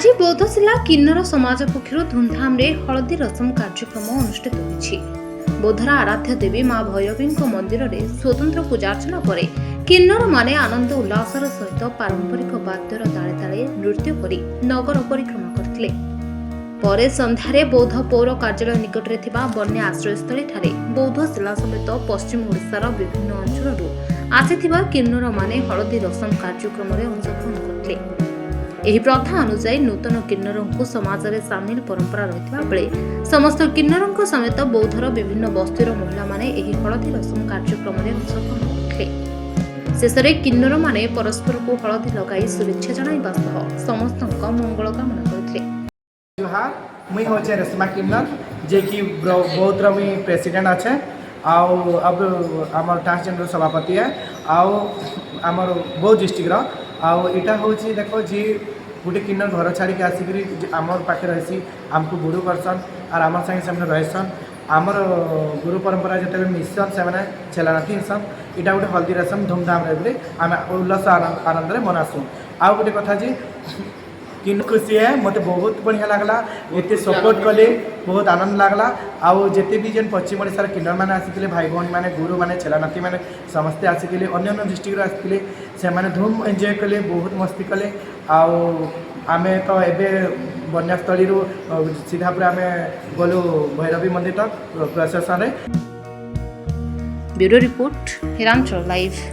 आज बौद्धजिला किन्नर समाज पक्षर धूमधाम रे हलदी रसम कार्यक्रम अनुष्ठित होइछि। बौद्धर आराध्य देवी मां भैरवी मंदिर रे स्वतंत्र पूजार्चना पर किन्नर माने आनंद उल्लासर सहित पारंपरिक वाद्यर ताले ताले नृत्य करी नगर परिक्रमा करथिले। परे संध्यारे बौद्ध पौर कार्यालय निकट रे थिबा बन्या आश्रयस्थली ठारे बौद्ध जिला समेत पश्चिम ओडिशार विभिन्न अंचलरू आसिथिबा किन्नर माने हलदी रसम कार्यक्रम रे अंशग्रहण करथिले। एही प्रथा अनुसार नूतन किन्नरों समाज में सामिल परंपरा रही बेले समस्त किन्नरों समेत बौद्धर विभिन्न बस्तीर महिला माने एही हलदी रसम कार्यक्रम में अंशग्रहण करथिले। शेष में किन्नर माने परस्पर को हलदी लगाई शुभेच्छा जणाइबा सह समस्त मंगल कामना करथिले। मुई होचे रेशमा किन्नर जे कि बौद्धर मुई प्रेसिडेंट अच्छे आउ अब आम ट्रांसजेंडर सभापति है आउ आमर बौद्ध डिस्ट्रिक्ट आउ इटा हूँ देख जी गोटे किन्नर घर छाड़ी आसिक आमर पाखे रही आमको गुरु करसन और आम संगे से रहसन आमर गुरु परंपरा जो मिशन से छेलानाथी हिसन इटा गोटे हल्दी रसम धूमधाम रे आम उल्लास आनंद मनासुँ। आउ गोटे कथा जी किन खुशी है मत बहुत बढ़िया लगला एते सपोर्ट कले बहुत आनंद लगला आउ जेते भी जेन पश्चिम ओडिशार किन्नर माने आसिथिले भाई भौणी माने गुरु माने छेलानाथी माने समस्ते आसिथिले अन्य डिस्ट्रिक्ट रो आसिथिले से माने धूम एंजॉय कले बहुत मस्ती कले आउ आमे तो एबे बन्यास्थली रो सीधा पूरा आमे गलो भैरवी मंदिर तक प्रशासन रे। Bureau report Hiranchal live.